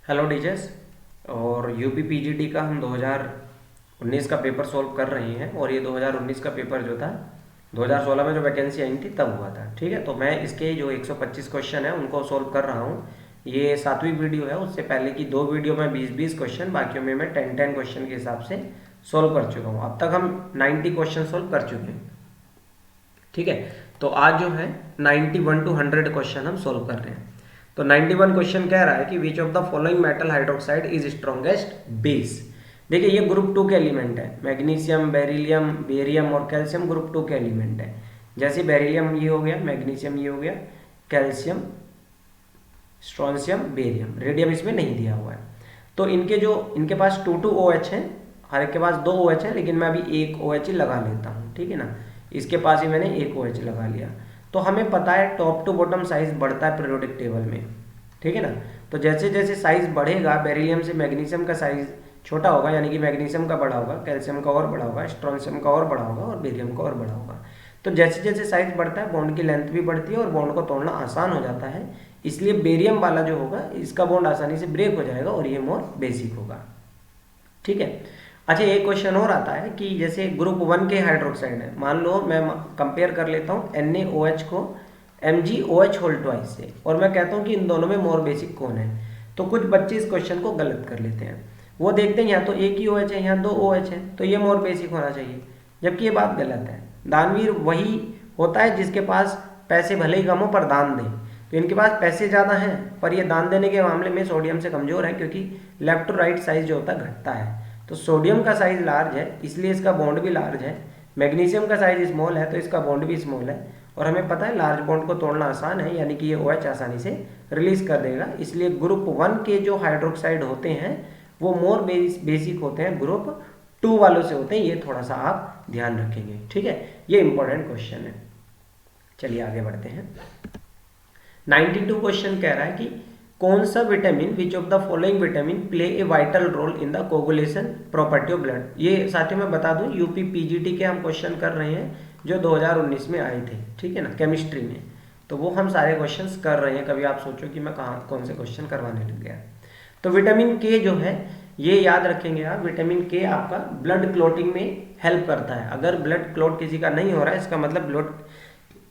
Hello teachers. और UP PGT का हम 2019 का पेपर सॉल्व कर रहे हैं और ये 2019 का पेपर जो था 2016 में जो वैकेंसी आई थी तब हुआ था। ठीक है, तो मैं इसके जो 125 क्वेश्चन है उनको सॉल्व कर रहा हूँ। ये 7वीं वीडियो है, उससे पहले की 2 वीडियो में 20-20 क्वेश्चन, बाकी में मैं 10-10 क्वेश्चन के हिसाब से सॉल्व कर चुका हूँ। अब तक हम 90 क्वेश्चन सॉल्व कर चुके हैं। ठीक है, तो आज जो है 91 टू 100 क्वेश्चन हम सोल्व कर रहे हैं। तो 91 क्वेश्चन कह रहा है कि विच of the following metal hydroxide is strongest base. देखिए ये ग्रुप 2 के एलिमेंट है, मैग्नीशियम, बेरिलियम, बेरियम और कैल्शियम ग्रुप 2 के एलिमेंट है। जैसे बेरिलियम ये हो गया, मैग्नीशियम ये हो गया, कैल्शियम, स्ट्रॉन्शियम, बेरियम, रेडियम इसमें नहीं दिया हुआ है। तो इनके पास 2 OH हैं, हर एक के पास 2 OH है, लेकिन मैं अभी एक OH ही लगा लेता हूँ। ठीक है ना, इसके पास ही मैंने एक OH लगा लिया। तो हमें पता है टॉप टू बॉटम साइज बढ़ता है पीरियोडिक टेबल में। ठीक है ना, तो जैसे जैसे साइज बढ़ेगा बेरिलियम से मैग्नीशियम का साइज छोटा होगा, यानी कि मैग्नीशियम का बड़ा होगा, कैल्शियम का और बड़ा होगा, स्ट्रॉन्शियम का और बड़ा होगा और बेरियम का और बड़ा होगा। तो जैसे जैसे साइज बढ़ता है बॉन्ड की लेंथ भी बढ़ती है और बॉन्ड को तोड़ना आसान हो जाता है। इसलिए बेरियम वाला जो होगा इसका बॉन्ड आसानी से ब्रेक हो जाएगा और ये मोर बेसिक होगा। ठीक है, अच्छा एक क्वेश्चन और आता है कि जैसे ग्रुप 1 के हाइड्रोक्साइड है, मान लो मैं कंपेयर कर लेता हूँ NaOH को MgOH होल ट्वाइस से, और मैं कहता हूँ कि इन दोनों में मोर बेसिक कौन है। तो कुछ बच्चे इस क्वेश्चन को गलत कर लेते हैं। वो देखते हैं यहाँ तो एक ही OH है, यहाँ 2 OH है, तो ये मोर बेसिक होना चाहिए, जबकि ये बात गलत है। दानवीर वही होता है जिसके पास पैसे भले ही कम हो पर दान दे। तो इनके पास पैसे ज़्यादा हैं पर ये दान देने के मामले में सोडियम से कमज़ोर है, क्योंकि लेफ्ट टू राइट साइज जो होता है घटता है। तो सोडियम का साइज लार्ज है इसलिए इसका बॉन्ड भी लार्ज है, मैग्नीशियम का साइज स्मॉल है तो इसका बॉन्ड भी स्मॉल है। और हमें पता है लार्ज बॉन्ड को तोड़ना आसान है, यानी कि ये OH आसानी से रिलीज कर देगा। इसलिए ग्रुप 1 के जो हाइड्रोक्साइड होते हैं वो मोर बेसिक होते हैं, ग्रुप 2 वालों से होते हैं। ये थोड़ा सा आप ध्यान रखेंगे। ठीक है, ये इंपॉर्टेंट क्वेश्चन है। चलिए आगे बढ़ते हैं। 92 क्वेश्चन कह रहा है कि कौन सा vitamin, which of the following vitamin play a vital role in the coagulation property of blood. ये साथियों मैं बता दूं यूपी पीजीटी के हम क्वेश्चन कर रहे हैं जो 2019 में आए थे। ठीक है ना, केमिस्ट्री में। तो वो हम सारे क्वेश्चंस कर रहे हैं, कभी आप सोचो कि मैं कहाँ कौन से क्वेश्चन करवाने लग गया। तो विटामिन के जो है ये याद रखेंगे आप, विटामिन के आपका ब्लड क्लॉटिंग में हेल्प करता है। अगर ब्लड क्लॉट किसी का नहीं हो रहा है इसका मतलब ब्लड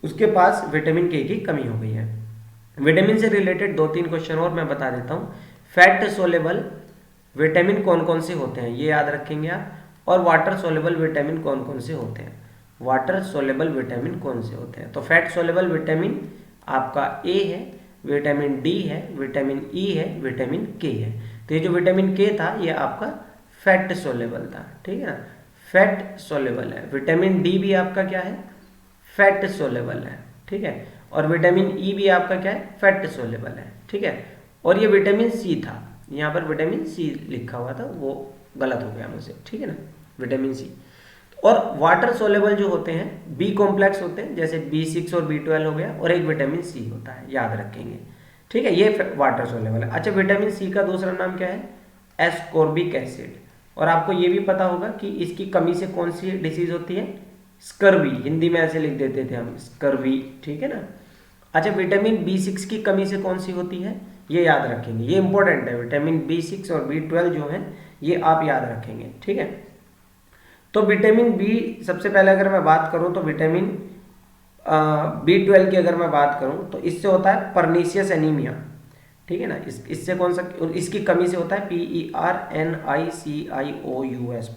उसके पास विटामिन के की कमी हो गई है। विटामिन से रिलेटेड 2-3 क्वेश्चन और मैं बता देता हूँ। फैट सोलेबल विटामिन कौन कौन से होते हैं ये याद रखेंगे आप, और वाटर सोलेबल विटामिन कौन कौन से होते हैं। वाटर सोलेबल विटामिन कौन से होते हैं, तो फैट सोलेबल विटामिन आपका ए है, विटामिन डी है, विटामिन ई है, विटामिन के है। तो ये जो विटामिन के था ये आपका फैट सोलेबल था। ठीक है ना, फैट सोलेबल है। विटामिन डी भी आपका क्या है, फैट सोलेबल है। ठीक है, और विटामिन ई भी आपका क्या है, फैट सोलेबल है। ठीक है, और ये विटामिन सी था, यहाँ पर विटामिन सी लिखा हुआ था वो गलत हो गया मुझसे। ठीक है ना, विटामिन सी। और वाटर सोलेबल जो होते हैं बी कॉम्प्लेक्स होते हैं, जैसे B6 और B12 हो गया, और एक विटामिन सी होता है, याद रखेंगे। ठीक है, ये वाटर सोलेबल है। अच्छा विटामिन सी का दूसरा नाम क्या है, एस्कॉर्बिक एसिड। और आपको ये भी पता होगा कि इसकी कमी से कौन सी डिसीज होती है, स्कर्वी, हिंदी में ऐसे लिख देते थे हम, स्कर्वी। ठीक है ना। अच्छा विटामिन B6 की कमी से कौन सी होती है ये याद रखेंगे, ये इंपॉर्टेंट है। विटामिन B6 और B12 जो है ये आप याद रखेंगे। ठीक है, तो विटामिन बी सबसे पहले अगर मैं बात करूं तो विटामिन B12 की अगर मैं बात करूं तो इससे होता है परनीशियस एनीमिया। ठीक है ना, इससे कौन सा, इसकी कमी से होता है PERNICIOUS,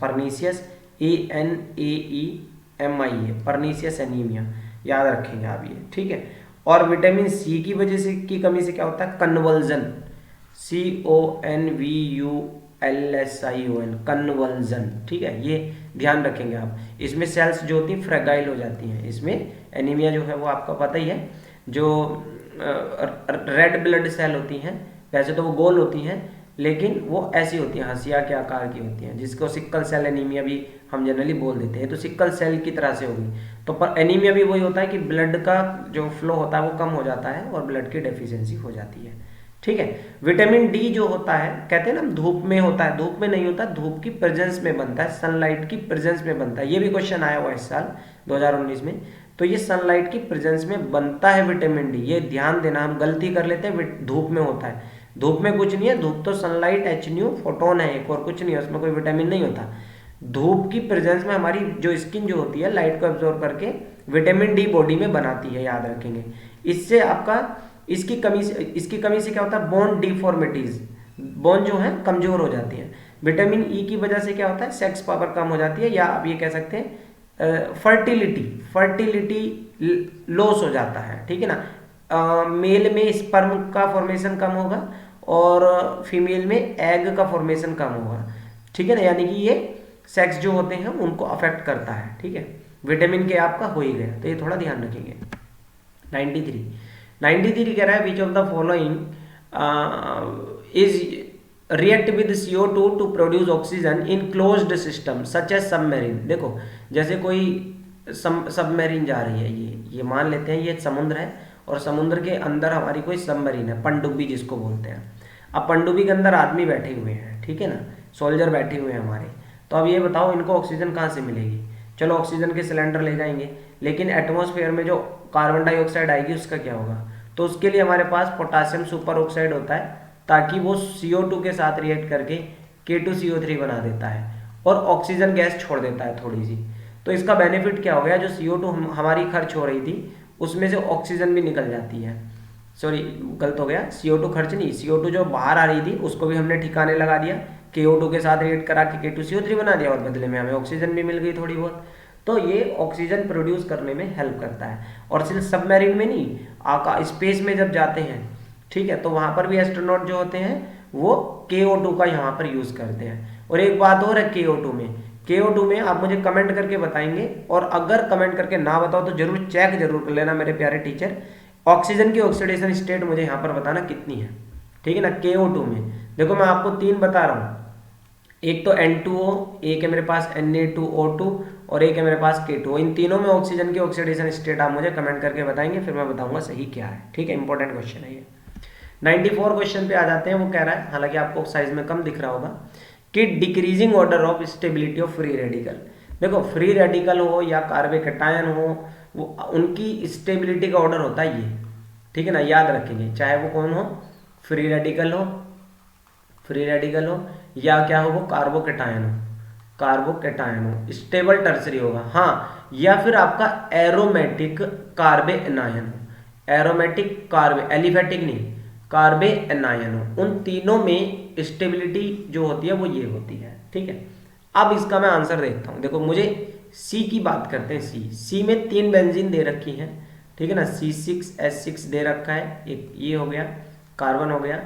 pernicious, ANAEMIA, pernicious anaemia, याद रखेंगे आप ये। ठीक है, और विटामिन सी की वजह से की कमी से क्या होता है, कन्वर्जन, CONVULSION, कन्वर्जन। ठीक है, ये ध्यान रखेंगे आप। इसमें सेल्स जो होती हैं फ्रेगाइल हो जाती हैं। इसमें एनीमिया जो है वो आपका पता ही है, जो रेड ब्लड सेल होती हैं वैसे तो वो गोल होती हैं, लेकिन वो ऐसी होती हैं, हंसिया के आकार की होती हैं, जिसको सिक्कल सेल एनीमिया भी हम जनरली बोल देते हैं। तो सिक्कल सेल की तरह से होगी। तो पर एनीमिया भी वही होता है कि ब्लड का जो फ्लो होता है वो कम हो जाता है और ब्लड की डेफिशिएंसी हो जाती है। ठीक है, विटामिन डी जो होता है कहते हैं ना धूप में होता है, धूप में नहीं होता, धूप की प्रेजेंस में बनता है, सनलाइट की प्रेजेंस में बनता है। ये भी क्वेश्चन आया हुआ इस साल 2019 में। तो ये सनलाइट की प्रेजेंस में बनता है विटामिन डी, ये ध्यान देना, हम गलती कर लेते हैं धूप में होता है। धूप में कुछ नहीं है, धूप तो सनलाइट एच न्यू फोटोन है एक, और कुछ नहीं है, उसमें कोई विटामिन नहीं होता। धूप की प्रेजेंस में हमारी जो स्किन जो होती है लाइट को एब्जॉर्ब करके विटामिन डी बॉडी में बनाती है, याद रखेंगे। इससे आपका इसकी कमी से क्या होता है, बोन डिफॉर्मिटीज, बोन जो है कमजोर हो जाती है। विटामिन ई की वजह से क्या होता है, सेक्स पावर कम हो जाती है, या आप ये कह सकते हैं फर्टिलिटी लॉस हो जाता है, ठीक है ना। मेल में स्पर्म का फॉर्मेशन कम होगा और फीमेल में एग का फॉर्मेशन कम होगा, ठीक है ना। यानी कि ये सेक्स जो होते हैं उनको अफेक्ट करता है, ठीक है। विटामिन के आपका हो ही गया, तो ये थोड़ा ध्यान रखेंगे। 93 कह रहा है which of the following is react with CO2 to produce oxygen in closed system such as submarine. देखो जैसे कोई सबमरीन जा रही है, ये मान लेते हैं ये समुद्र है और समुद्र के अंदर हमारी कोई सबमरीन है, पनडुब्बी जिसको बोलते हैं। अब पनडुब्बी के अंदर आदमी बैठे हुए हैं, ठीक है ना, सोल्जर बैठे हुए हैं हमारे। तो अब ये बताओ इनको ऑक्सीजन कहाँ से मिलेगी। चलो ऑक्सीजन के सिलेंडर ले जाएंगे, लेकिन एटमॉस्फेयर में जो कार्बन डाइऑक्साइड आएगी उसका क्या होगा। तो उसके लिए हमारे पास पोटासियम सुपर ऑक्साइड होता है, ताकि वो CO2 के साथ रिएक्ट करके K2CO3 बना देता है और ऑक्सीजन गैस छोड़ देता है थोड़ी सी। तो इसका बेनिफिट क्या हो गया, जो CO2 हमारी खर्च हो रही थी उसमें से ऑक्सीजन भी निकल जाती है। सॉरी गलत हो गया, CO2 खर्च नहीं, CO2 जो बाहर आ रही थी उसको भी हमने ठिकाने लगा दिया, KO2 के साथ रिएक्ट करा के K2CO3 बना दिया और बदले में हमें ऑक्सीजन भी मिल गई थोड़ी बहुत। तो ये ऑक्सीजन प्रोड्यूस करने में हेल्प करता है। और सिर्फ सबमरीन में नहीं, स्पेस में जब जाते हैं, ठीक है, तो वहां पर भी एस्ट्रोनॉट जो होते हैं वो KO2 का यहाँ पर यूज करते हैं। और एक बात और है, KO2 में आप मुझे कमेंट करके बताएंगे, और अगर कमेंट करके ना बताओ तो जरूर चेक जरूर कर लेना मेरे प्यारे टीचर, ऑक्सीजन की ऑक्सीडेशन स्टेट मुझे यहाँ पर बताना कितनी है, ठीक है ना। KO2 में देखो मैं आपको 3 बता रहा हूँ, एक तो N2O, एक है मेरे पास Na2O2 और एक है मेरे पास K2O। इन तीनों में ऑक्सीजन की ऑक्सीडेशन स्टेट आप मुझे कमेंट करके बताएंगे, फिर मैं बताऊंगा सही क्या है, ठीक है। इंपॉर्टेंट क्वेश्चन है ये। 94 क्वेश्चन पे आ जाते हैं। वो कह रहा है, हालांकि आपको साइज में कम दिख रहा होगा, कि decreasing order of stability of free radical. देखो फ्री रेडिकल हो या कार्बोकैटायन हो, वो उनकी स्टेबिलिटी का ऑर्डर होता है ये, ठीक है ना, याद रखेंगे। चाहे वो कौन हो, फ्री रेडिकल हो या क्या हो, वो कार्बोकैटायन हो, स्टेबल टर्सरी होगा, हाँ, या फिर आपका एरोमेटिक कार्बे एनायन हो, एरोमेटिक कार्बे, एलिफेटिक नहीं, कार्बे एनायन हो। उन तीनों में स्टेबिलिटी जो होती है वो ये होती है, ठीक है। अब इसका मैं आंसर देखता हूं। देखो मुझे सी की बात करते हैं। सी में 3 बेंजीन दे रखी है, ठीक है ना, C6H6 दे रखा है, एक ये हो गया, कार्बन हो गया,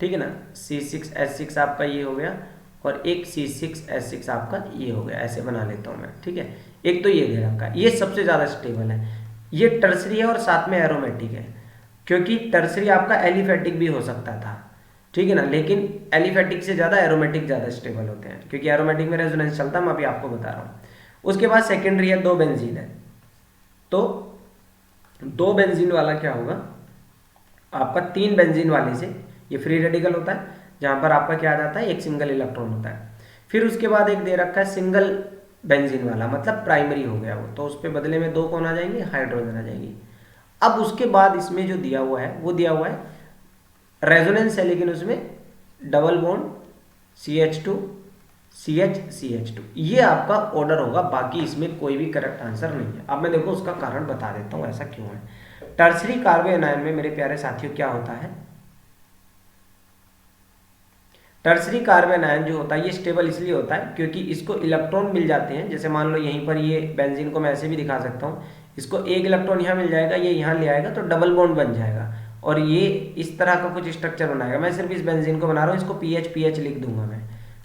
ठीक है ना, C6H6 आपका ये हो गया, और एक C6H6 आपका ये हो गया। ऐसे बना लेता हूं मैं, ठीक है। एक तो ये दे रखा है, ये सबसे ज्यादा स्टेबल है, ये टर्सरी है और साथ में एरोमेटिक है, क्योंकि टर्सरी आपका एलिफेटिक भी हो सकता था, ठीक है ना, लेकिन एलिफेटिक से ज्यादा एरोमेटिक ज्यादा स्टेबल होते हैं, क्योंकि एरोमेटिक में रेजोनेंस चलता है, मैं अभी आपको बता रहा हूं। उसके बाद सेकेंडरी है, 2 बेंजीन है, तो 2 बेंजीन वाला क्या होगा आपका, 3 बेंजीन वाले से ये फ्री रेडिकल होता है, जहां पर आपका क्या आ जाता है, एक सिंगल इलेक्ट्रॉन होता है। फिर उसके बाद एक दे रखा है सिंगल बेंजीन वाला, मतलब प्राइमरी हो गया वो, तो उस पर बदले में 2 कौन आ जाएंगे, हाइड्रोजन आ जाएंगी। अब उसके बाद इसमें जो दिया हुआ है वो दिया हुआ है रेजोनेंस है, लेकिन उसमें डबल बॉन्ड CH2 CH ये आपका ऑर्डर होगा, बाकी इसमें कोई भी करेक्ट आंसर नहीं है। अब मैं देखो उसका कारण बता देता हूं ऐसा क्यों है। टर्सरी कार्बो एनायन में मेरे प्यारे साथियों क्या होता है, टर्सरी कार्बो एनायन जो होता है ये स्टेबल इसलिए होता है क्योंकि इसको इलेक्ट्रॉन मिल जाते हैं। जैसे मान लो यहीं पर ये बेंजीन को मैं ऐसे भी दिखा सकता हूँ, इसको एक इलेक्ट्रॉन यहाँ मिल जाएगा, ये यहाँ ले आएगा तो डबल बॉन्ड बन जाएगा और ये इस तरह का कुछ स्ट्रक्चर बनाएगा। मैं सिर्फ इस बेंजीन को बना रहा हूँ, इसको PH लिख दूंगा मैं,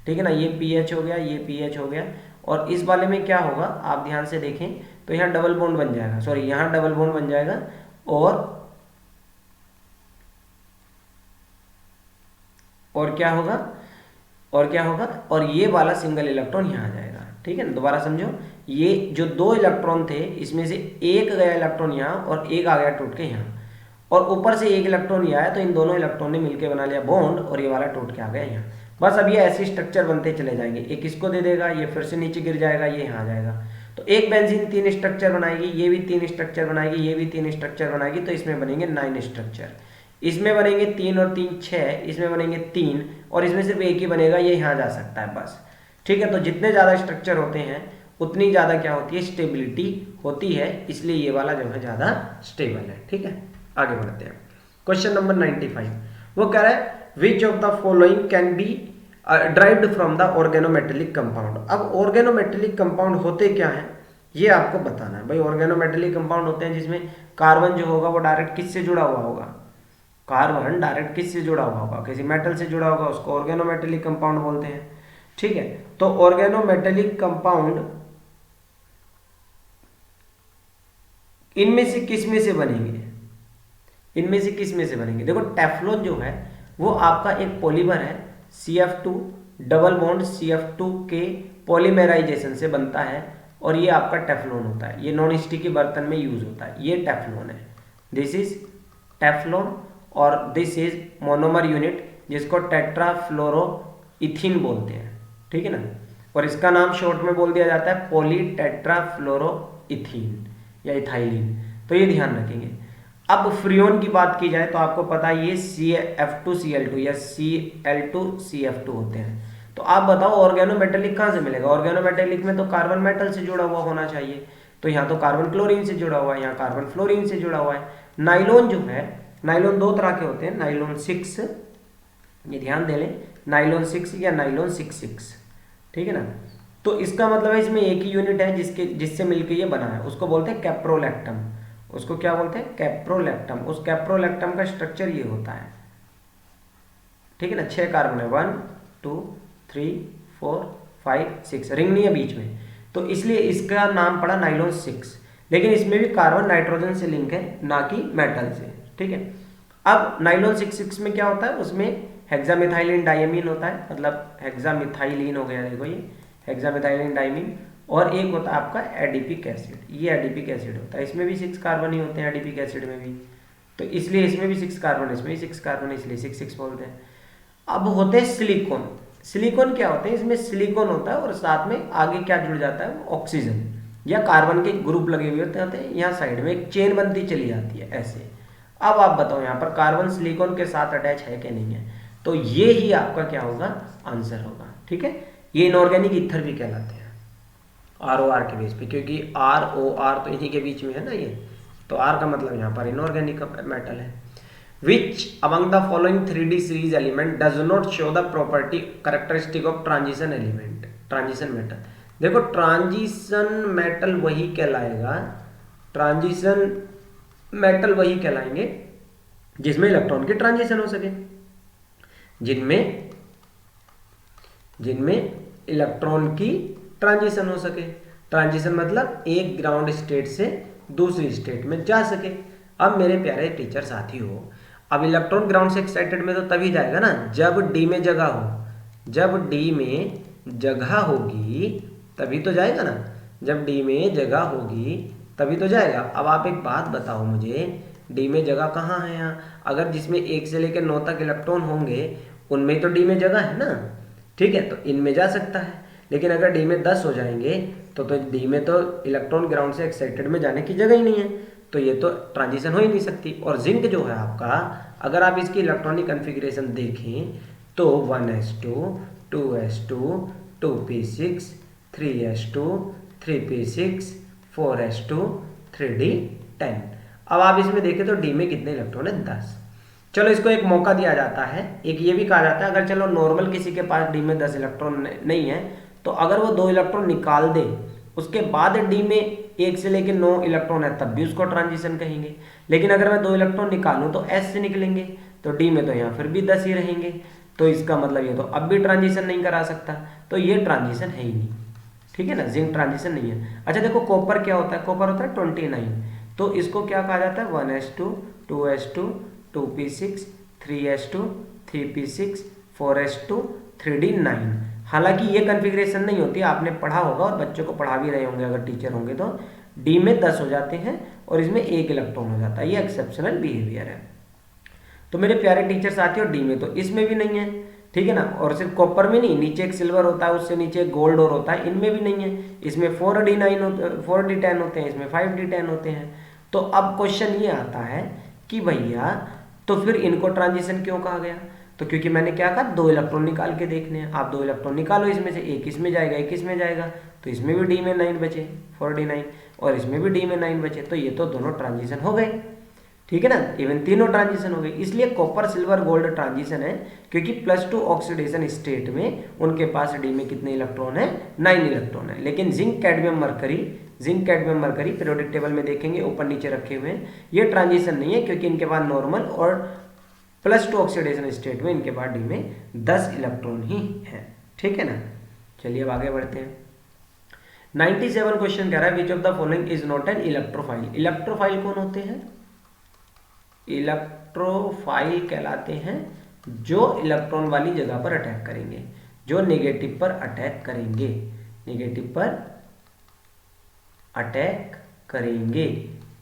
ठीक है ना। ये PH हो गया, ये PH हो गया, और इस वाले में क्या होगा आप ध्यान से देखें तो यहाँ डबल बॉन्ड बन जाएगा, सॉरी यहाँ डबल बॉन्ड बन जाएगा, और क्या होगा, और ये वाला सिंगल इलेक्ट्रॉन यहाँ आ जाएगा, ठीक है ना। दोबारा समझो, ये जो 2 इलेक्ट्रॉन थे इसमें से एक गया इलेक्ट्रॉन यहाँ और एक आ गया टूट के यहाँ, और ऊपर से एक इलेक्ट्रॉन ये आया, तो इन दोनों इलेक्ट्रॉन ने मिलकर बना लिया बॉन्ड और ये वाला टूट के आ गया यहाँ। बस अब ये ऐसे स्ट्रक्चर बनते चले जाएंगे, एक इसको दे देगा, ये फिर से नीचे गिर जाएगा, ये यहाँ आ जाएगा। तो एक बेंजीन 3 स्ट्रक्चर बनाएगी, ये भी 3 स्ट्रक्चर बनाएगी, ये भी 3 स्ट्रक्चर बनाएगी, तो इसमें बनेंगे 9 स्ट्रक्चर। इसमें बनेंगे 3 और 3 6, इसमें बनेंगे 3 और इसमें सिर्फ एक ही बनेगा, ये यहाँ जा सकता है बस। ठीक है, तो जितने ज़्यादा स्ट्रक्चर होते हैं उतनी ज़्यादा क्या होती है, स्टेबिलिटी होती है, इसलिए ये वाला जो है ज़्यादा स्टेबल है। ठीक है, आगे बढ़ते हैं। क्वेश्चन नंबर 95 वो कह रहा है which of the following can be derived from the organometallic compound. अब ऑर्गेनोमेटेलिक कंपाउंड होते क्या हैं ये आपको बताना है भाई। ऑर्गेनोमेटेलिक कंपाउंड होते हैं जिसमें कार्बन जो होगा वो डायरेक्ट किससे जुड़ा हुआ होगा, कार्बन डायरेक्ट किससे जुड़ा हुआ होगा, किसी मेटल से जुड़ा होगा, उसको ऑर्गेनोमेटेलिक कंपाउंड बोलते हैं। ठीक है, तो ऑर्गेनोमेटेलिक कंपाउंड इनमें से किस में से बनेंगे, इनमें से किस में से बनेंगे। देखो टेफ्लॉन जो है वो आपका एक पॉलीमर है, CF2 डबल बॉन्ड CF2 के पॉलीमेराइजेशन से बनता है और ये आपका टेफ्लॉन होता है। ये नॉन स्टिकी बर्तन में यूज होता है, ये टेफ्लॉन है, दिस इज टेफ्लॉन। और दिस इज मोनोमर यूनिट जिसको टेट्राफ्लोरोइथीन बोलते हैं। ठीक है ना, और इसका नाम शॉर्ट में बोल दिया जाता है पॉलीटेट्राफ्लोरोइथीन या इथाइलिन, तो ये ध्यान रखेंगे। अब फ्रियोन की बात की जाए तो आपको पता है ये CF2Cl2 या Cl2CF2 होते हैं। तो आप बताओ ऑर्गेनोमेटेलिक कहाँ से मिलेगा। ऑर्गेनोमेटेलिक में तो कार्बन मेटल से जुड़ा हुआ होना चाहिए, तो यहाँ तो कार्बन क्लोरीन से जुड़ा हुआ है, यहाँ कार्बन फ्लोरीन से जुड़ा हुआ है। नाइलॉन जो है, नाइलॉन दो तरह के होते हैं, नाइलॉन 6, ये ध्यान दे लें, नाइलॉन 6 या नाइलॉन 66। ठीक है ना, तो इसका मतलब है इसमें एक ही यूनिट है जिससे मिलकर ये बना है, उसको बोलते हैं कैप्रोलैक्टम। उसको क्या बोलते हैं, कैप्रोलैक्टम। उस कैप्रोलैक्टम का स्ट्रक्चर ये होता है। ठीक है ना, 6 कार्बन है, 1 2 3 4 5 6, रिंग नहीं है बीच में, तो इसलिए इसका नाम पड़ा नाइलॉन 6। लेकिन इसमें भी कार्बन नाइट्रोजन से लिंक है, ना कि मेटल से। ठीक है, अब नाइलॉन 66 में क्या होता है, उसमें हेक्सामिथाइलिन डायमीन होता है, मतलब हेक्सामिथाइलिन हो गया, देखो ये हेक्सामिथाइलिन डायमीन, और एक होता है आपका एडिपिक एसिड, ये एडिपिक एसिड होता है। इसमें भी 6 कार्बन ही होते हैं एडिपिक एसिड में भी, तो इसलिए इसमें भी 6 कार्बन, इसमें भी 6 कार्बन, इसलिए 6 बोलते हैं। अब होते हैं सिलिकॉन। सिलिकॉन क्या होते हैं, इसमें सिलिकॉन होता है और साथ में आगे क्या जुड़ जाता है, ऑक्सीजन या कार्बन के ग्रुप लगे हुए होते हैं, यहाँ साइड में एक चेन बनती चली जाती है ऐसे। अब आप बताओ यहाँ पर कार्बन सिलिकॉन के साथ अटैच है कि नहीं है, तो ये ही आपका क्या होगा, आंसर होगा। ठीक है, ये इनऑर्गेनिक ईथर भी कहलाते हैं ROR के बेस पे, क्योंकि ROR तो इन्हीं के बीच में है ना ये, तो R का मतलब यहाँ पर इनऑर्गेनिक मेटल है। Which among the following 3D series element does not show the property characteristic of transition element, transition metal। देखो ट्रांजिशन मेटल वही कहलाएगा, ट्रांजिशन मेटल वही कहलाएंगे जिसमें इलेक्ट्रॉन की ट्रांजिशन हो सके, जिनमें इलेक्ट्रॉन की ट्रांजिशन हो सके। ट्रांजिशन मतलब एक ग्राउंड स्टेट से दूसरी स्टेट में जा सके। अब मेरे प्यारे टीचर साथी हो, अब इलेक्ट्रॉन ग्राउंड से एक्साइटेड में तो तभी जाएगा ना जब डी में जगह हो, जब डी में जगह होगी तभी तो जाएगा ना, जब डी में जगह होगी तभी तो जाएगा। अब आप एक बात बताओ मुझे, डी में जगह कहाँ है यहाँ, अगर जिसमें 1 से लेकर 9 तक इलेक्ट्रॉन होंगे उनमें तो डी में जगह है ना। ठीक है, तो इनमें जा सकता है, लेकिन अगर डी में 10 हो जाएंगे तो डी में तो इलेक्ट्रॉन ग्राउंड से एक्साइटेड में जाने की जगह ही नहीं है, तो ये तो ट्रांजिशन हो ही नहीं सकती। और जिंक जो है आपका, अगर आप इसकी इलेक्ट्रॉनिक कॉन्फ़िगरेशन देखें तो 1s2 2s2 2p6 3s2 3p6 4s2 3d10। अब आप इसमें देखें तो डी में कितने इलेक्ट्रॉन है, 10। चलो इसको एक मौका दिया जाता है, एक ये भी कहा जाता है अगर चलो नॉर्मल किसी के पास डी में 10 इलेक्ट्रॉन नहीं है तो अगर वो 2 इलेक्ट्रॉन निकाल दे उसके बाद डी में 1 से लेकर 9 इलेक्ट्रॉन है तब भी उसको ट्रांजिशन कहेंगे। लेकिन अगर मैं 2 इलेक्ट्रॉन निकालूं तो एस से निकलेंगे, तो डी में तो यहाँ फिर भी 10 ही रहेंगे, तो इसका मतलब ये तो अब भी ट्रांजिशन नहीं करा सकता, तो ये ट्रांजिशन है ही नहीं। ठीक है ना, जिंक ट्रांजिशन नहीं है। अच्छा देखो कॉपर क्या होता है, कॉपर होता है 29, तो इसको क्या कहा जाता है 1s2 2s2 2p6 3s2 3p6 4s2 3d9। हालांकि ये कॉन्फ़िगरेशन नहीं होती, आपने पढ़ा होगा और बच्चों को पढ़ा भी रहे होंगे अगर टीचर होंगे तो, डी में 10 हो जाते हैं और इसमें 1 इलेक्ट्रॉन हो जाता है, ये एक्सेप्शनल बिहेवियर है। तो मेरे प्यारे टीचर साथियों डी में तो इसमें भी नहीं है, ठीक है ना, और सिर्फ कॉपर में नहीं, नीचे एक सिल्वर होता है, उससे नीचे एक गोल्ड और होता है, इनमें भी नहीं है। इसमें 4d9 4d10 होते हैं, इसमें 5d10 होते हैं। तो अब क्वेश्चन ये आता है कि भैया तो फिर इनको ट्रांजिशन क्यों कहा गया? तो क्योंकि मैंने क्या कहा, 2 इलेक्ट्रॉन निकाल के देखने हैं। आप 2 इलेक्ट्रॉन निकालो, इसमें से एक इसमें जाएगा, एक इसमें जाएगा, तो इसमें भी डी में 9 बचे 49, और इसमें भी डी में 9 बचे, तो ये तो दोनों ट्रांजिशन हो गए, ठीक है ना, इवन तीनों ट्रांजिशन हो गए। इसलिए कॉपर सिल्वर गोल्ड ट्रांजिशन है, क्योंकि +2 ऑक्सीडेशन स्टेट में उनके पास डी में कितने इलेक्ट्रॉन है, 9 इलेक्ट्रॉन है। लेकिन zinc cadmium mercury periodic table में देखेंगे ऊपर नीचे रखे हुए हैं, ये ट्रांजिशन नहीं है, क्योंकि इनके पास नॉर्मल और +2 ऑक्सीडेशन स्टेट में इनके पास डी में 10 इलेक्ट्रॉन ही है, ठीक है ना। चलिए अब आगे बढ़ते हैं। 97 क्वेश्चन कह रहा है which of the following is not an electrophile. Electrophile कौन होते हैं? इलेक्ट्रोफाइल कहलाते हैं जो इलेक्ट्रॉन वाली जगह पर अटैक करेंगे, जो नेगेटिव पर अटैक करेंगे, नेगेटिव पर अटैक करेंगे,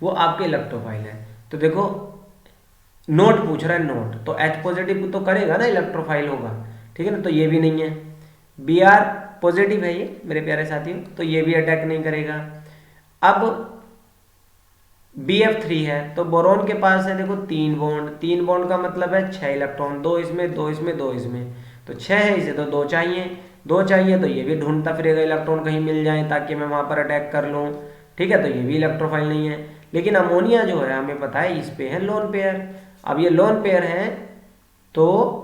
वो आपके इलेक्ट्रोफाइल है। तो देखो नोट पूछ रहा है, नोट तो H पॉजिटिव तो करेगा ना, इलेक्ट्रोफाइल होगा, ठीक है ना, तो ये भी नहीं है। Br पॉजिटिव है ये मेरे प्यारे साथियों, तो ये भी अटैक नहीं करेगा। अब Bf3 है, तो बोरॉन के पास है देखो 3 बॉन्ड का मतलब है 6 इलेक्ट्रॉन, 2 इसमें 2 इसमें 2 इसमें, तो 6 है, इसे तो 2 चाहिए, तो ये भी ढूंढता फिरेगा इलेक्ट्रॉन कहीं मिल जाए ताकि मैं वहां पर अटैक कर लूँ, ठीक है, तो ये भी इलेक्ट्रोफाइल नहीं है। लेकिन अमोनिया जो है हमें पता है इस पे है लोन पेयर। अब ये लोन पेयर है, तो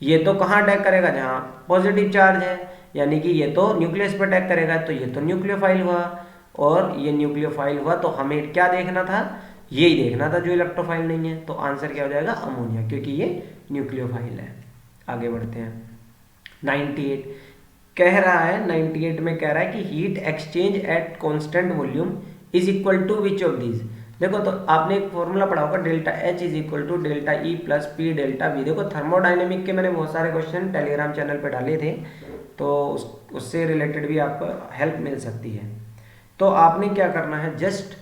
ये तो कहाँ अटैक करेगा, जहाँ पॉजिटिव चार्ज है, यानी कि ये तो न्यूक्लियस पे अटैक करेगा, तो ये तो न्यूक्लियोफाइल हुआ, और ये न्यूक्लियोफाइल हुआ, तो हमें क्या देखना था, यही देखना था जो इलेक्ट्रोफाइल नहीं है। तो आंसर क्या हो जाएगा, अमोनिया, क्योंकि ये न्यूक्लियोफाइल है। आगे बढ़ते हैं। 98 कह रहा है, 98 में कह रहा है कि heat exchange at constant volume is equal to which of these. देखो तो आपने एक फॉर्मूला पढ़ा होगा, delta H is equal to delta E plus P delta V। देखो थर्मोडाइनमिक के मैंने बहुत सारे क्वेश्चन टेलीग्राम चैनल पे डाले थे, तो उससे रिलेटेड भी आपको हेल्प मिल सकती है। तो आपने क्या करना है, जस्ट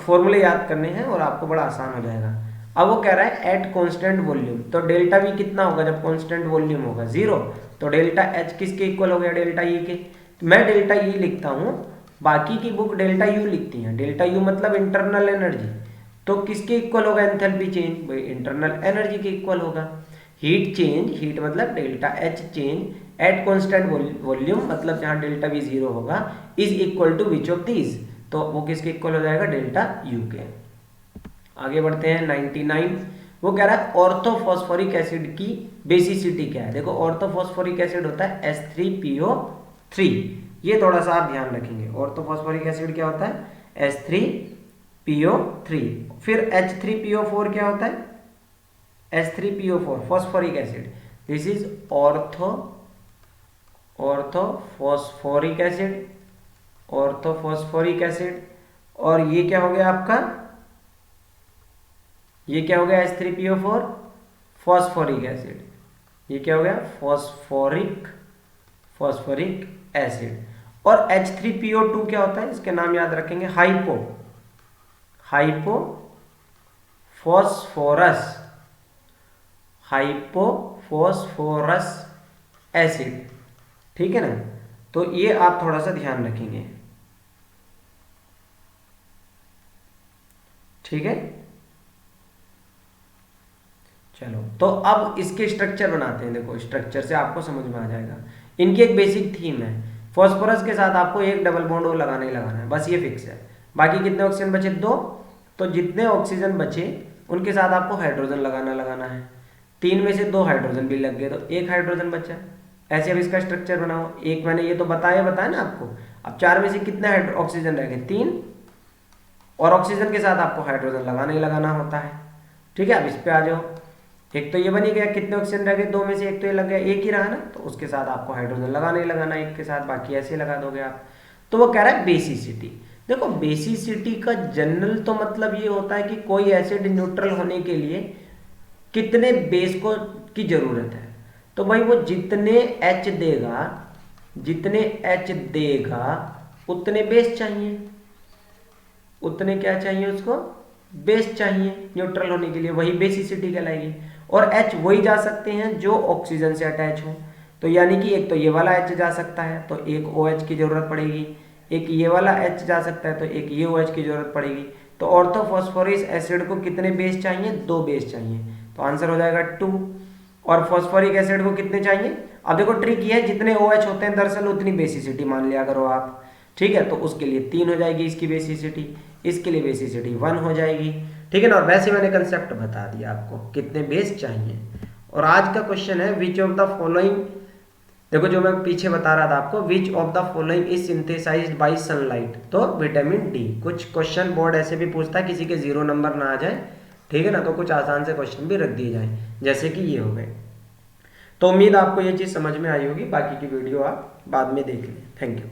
फॉर्मूले याद करने हैं और आपको बड़ा आसान हो जाएगा। अब वो कह रहा है एट कांस्टेंट वॉल्यूम, तो डेल्टा V कितना होगा जब कांस्टेंट वॉल्यूम होगा 0, तो डेल्टा H किसके इक्वल हो गया, डेल्टा E के। तो मैं डेल्टा E लिखता हूँ, बाकी की बुक डेल्टा U लिखती हैं। डेल्टा U मतलब इंटरनल एनर्जी, तो किसके इक्वल होगा एंथैल्पी चेंज, भाई इंटरनल एनर्जी के इक्वल होगा। हीट चेंज, हीट मतलब delta H change at constant volume, मतलब जहाँ डेल्टा V 0 होगा, is equal to which of these, तो वो किसके इक्वल हो जाएगा, डेल्टा U के। आगे बढ़ते हैं। 99 वो कह रहा है ऑर्थोफॉस्फोरिक एसिड की बेसिसिटी क्या है। देखो ऑर्थोफॉस्फोरिक एसिड होता है H3PO3, ये थोड़ा सा आप ध्यान रखेंगे। ऑर्थोफॉस्फोरिक एसिड क्या होता है, H3PO3। फिर H3PO4 क्या होता है, H3PO4 phosphoric acid, this is orthophosphoric acid, orthophosphoric acid. और ये क्या हो गया आपका, ये क्या हो गया H3PO4 फॉस्फोरिक एसिड, ये क्या हो गया फॉस्फोरिक एसिड। और H3PO2 क्या होता है, इसके नाम याद रखेंगे, हाइपोफॉस्फोरस एसिड, ठीक है ना। तो ये आप थोड़ा सा ध्यान रखेंगे, ठीक है। चलो तो अब इसके स्ट्रक्चर बनाते हैं। देखो स्ट्रक्चर से आपको समझ में आ जाएगा। इनकी एक बेसिक थीम है, फॉस्फोरस के साथ आपको एक डबल बॉन्ड और लगाना ही लगाना है, बस ये फिक्स है। बाकी कितने ऑक्सीजन बचे, 2, तो जितने ऑक्सीजन बचे उनके साथ आपको हाइड्रोजन लगाना है। 3 में से 2 हाइड्रोजन भी लग गए, तो 1 हाइड्रोजन बचा। ऐसे अब इसका स्ट्रक्चर बनाओ। एक मैंने ये तो बताया ना आपको। अब 4 में से कितने ऑक्सीजन रह गए, 3, और ऑक्सीजन के साथ आपको हाइड्रोजन लगाना ही लगाना होता है, ठीक है। अब इस पे आ जाओ। एक तो ये बन ही गया, कितने ऑक्सीजन रह गए, 2 में से 1 तो ये लग गया, 1 ही रहा ना, तो उसके साथ आपको हाइड्रोजन लगाना ही लगाना एक के साथ, बाकी ऐसे लगा दोगे आप। तो वो कह रहा है बेसिसिटी। देखो बेसिसिटी का जनरल तो मतलब ये होता है कि कोई एसिड न्यूट्रल होने के लिए कितने बेस को की जरूरत है। तो भाई वो जितने H देगा उतने बेस चाहिए, उतने क्या चाहिए उसको, बेस चाहिए न्यूट्रल होने के लिए, वही बेसिसिटी कहलाएगी। और H वही जा सकते हैं जो ऑक्सीजन से अटैच हो। तो यानी कि एक तो ये वाला H जा सकता है, तो एक OH की जरूरत पड़ेगी, एक ये वाला H जा सकता है, तो एक ये OH की जरूरत पड़ेगी। तो ऑर्थोफॉस्फोरिक एसिड को कितने बेस चाहिए? 2 बेस चाहिए, तो आंसर हो जाएगा 2। और फॉस्फोरिक एसिड को कितने चाहिए? अब देखो ट्रिक ये है, जितने OH होते हैं दरअसल उतनी बेसिसिटी मान लिया करो आप, ठीक है। तो उसके लिए 3 हो जाएगी इसकी बेसिसिटी, इसके लिए बेसिसिटी 1 हो जाएगी, ठीक है ना। और वैसे मैंने कंसेप्ट बता दिया आपको कितने बेस चाहिए। और आज का क्वेश्चन है विच ऑफ द फॉलोइंग, देखो जो मैं पीछे बता रहा था आपको, which of the following is synthesised by sunlight, तो विटामिन डी। कुछ क्वेश्चन बोर्ड ऐसे भी पूछता है किसी के 0 नंबर ना आ जाए, ठीक है ना, तो कुछ आसान से क्वेश्चन भी रख दिए जाए, जैसे कि ये हो गए। तो उम्मीद आपको ये चीज़ समझ में आई होगी, बाकी की वीडियो आप बाद में देख लें। Thank you.